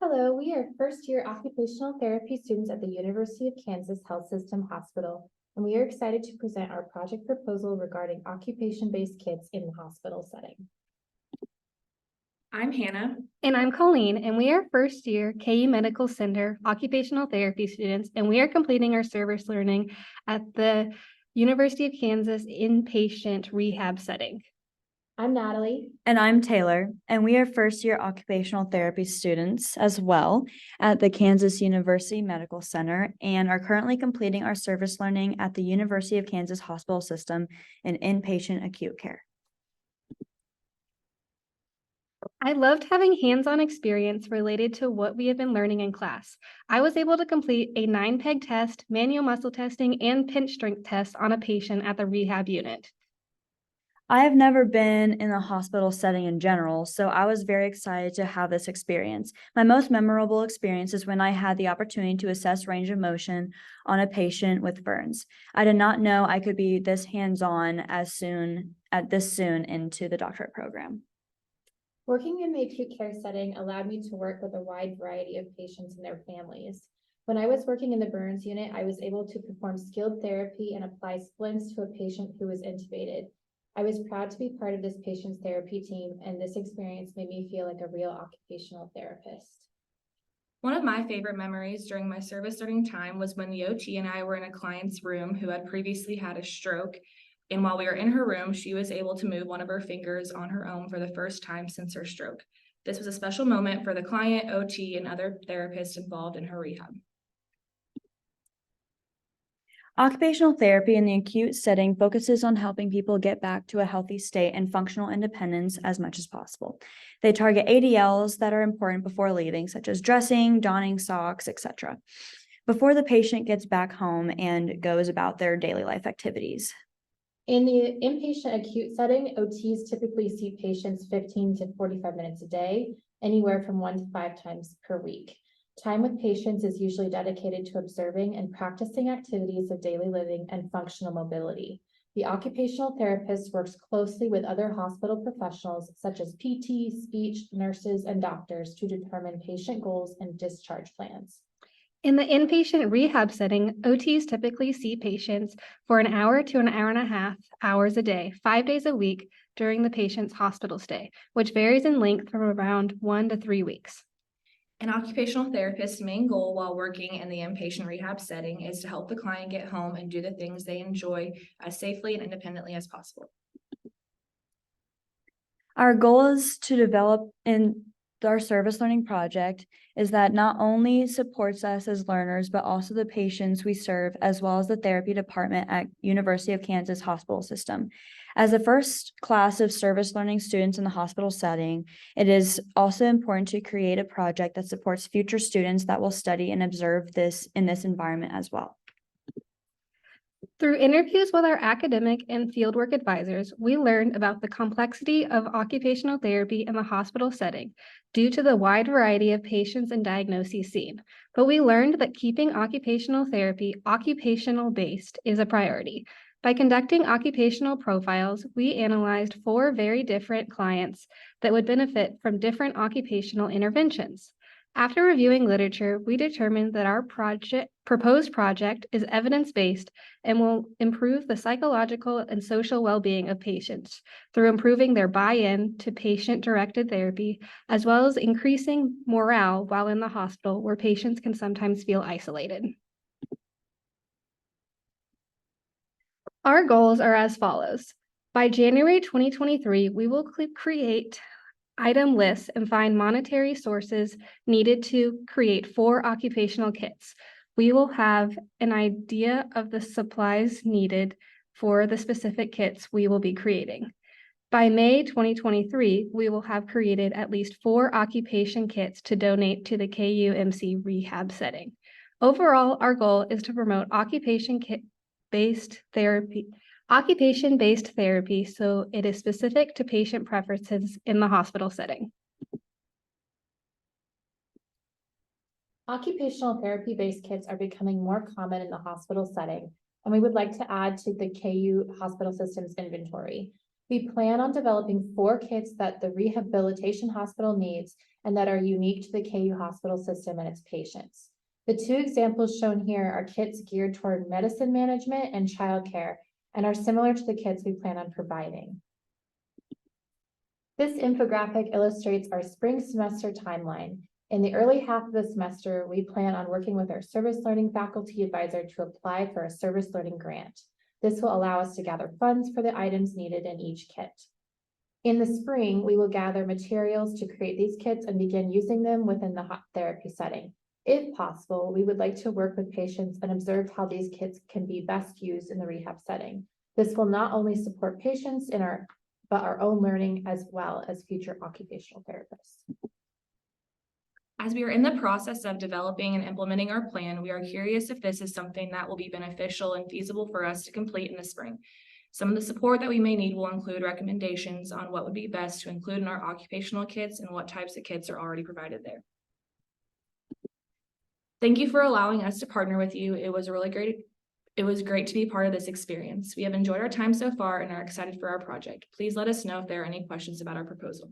Hello, we are first-year occupational therapy students at the University of Kansas Health System Hospital, and we are excited to present our project proposal regarding occupation-based kits in the hospital setting. I'm Hannah. And I'm Colleen, and we are first year KU Medical Center occupational therapy students, and we are completing our service learning at the University of Kansas inpatient rehab setting. I'm Natalie. And I'm Taylor, and we are first-year occupational therapy students as well at the Kansas University Medical Center and are currently completing our service learning at the University of Kansas Hospital System in inpatient acute care. I loved having hands-on experience related to what we have been learning in class. I was able to complete a 9-peg test, manual muscle testing, and pinch strength test on a patient at the rehab unit. I have never been in a hospital setting in general, so I was very excited to have this experience. My most memorable experience is when I had the opportunity to assess range of motion on a patient with burns. I did not know I could be this hands-on this soon into the doctorate program. Working in the acute care setting allowed me to work with a wide variety of patients and their families. When I was working in the burns unit, I was able to perform skilled therapy and apply splints to a patient who was intubated. I was proud to be part of this patient's therapy team, and this experience made me feel like a real occupational therapist. One of my favorite memories during my service learning time was when the OT and I were in a client's room who had previously had a stroke. And while we were in her room, she was able to move one of her fingers on her own for the first time since her stroke. This was a special moment for the client, OT, and other therapists involved in her rehab. Occupational therapy in the acute setting focuses on helping people get back to a healthy state and functional independence as much as possible. They target ADLs that are important before leaving, such as dressing, donning socks, etc., before the patient gets back home and goes about their daily life activities. In the inpatient acute setting, OTs typically see patients 15 to 45 minutes a day, anywhere from 1 to 5 times per week. Time with patients is usually dedicated to observing and practicing activities of daily living and functional mobility. The occupational therapist works closely with other hospital professionals such as PT, speech, nurses, and doctors to determine patient goals and discharge plans. In the inpatient rehab setting, OTs typically see patients for an hour to an hour and a half hours a day, 5 days a week during the patient's hospital stay, which varies in length from around 1 to 3 weeks. An occupational therapist's main goal while working in the inpatient rehab setting is to help the client get home and do the things they enjoy as safely and independently as possible. Our goal is to develop in our service learning project is that not only supports us as learners, but also the patients we serve, as well as the therapy department at University of Kansas Hospital System. As the first class of service learning students in the hospital setting, it is also important to create a project that supports future students that will study and observe this in this environment as well. Through interviews with our academic and fieldwork advisors, we learned about the complexity of occupational therapy in the hospital setting due to the wide variety of patients and diagnoses seen. But we learned that keeping occupational therapy occupational-based is a priority. By conducting occupational profiles, we analyzed 4 very different clients that would benefit from different occupational interventions. After reviewing literature, we determined that our proposed project is evidence-based and will improve the psychological and social well-being of patients through improving their buy-in to patient-directed therapy, as well as increasing morale while in the hospital where patients can sometimes feel isolated. Our goals are as follows. By January 2023, we will create item lists and find monetary sources needed to create 4 occupational kits. We will have an idea of the supplies needed for the specific kits we will be creating. By May 2023, we will have created at least 4 occupation kits to donate to the KUMC rehab setting. Overall, our goal is to promote occupation-based therapy so it is specific to patient preferences in the hospital setting. Occupational therapy-based kits are becoming more common in the hospital setting, and we would like to add to the KU hospital system's inventory. We plan on developing 4 kits that the rehabilitation hospital needs and that are unique to the KU hospital system and its patients. The 2 examples shown here are kits geared toward medicine management and childcare and are similar to the kits we plan on providing. This infographic illustrates our spring semester timeline. In the early half of the semester, we plan on working with our service learning faculty advisor to apply for a service learning grant. This will allow us to gather funds for the items needed in each kit. In the spring, we will gather materials to create these kits and begin using them within the hot therapy setting. If possible, we would like to work with patients and observe how these kits can be best used in the rehab setting. This will not only support patients but our own learning as well as future occupational therapists. As we are in the process of developing and implementing our plan, we are curious if this is something that will be beneficial and feasible for us to complete in the spring. Some of the support that we may need will include recommendations on what would be best to include in our occupational kits and what types of kits are already provided there. Thank you for allowing us to partner with you. It was great to be part of this experience. We have enjoyed our time so far and are excited for our project. Please let us know if there are any questions about our proposal.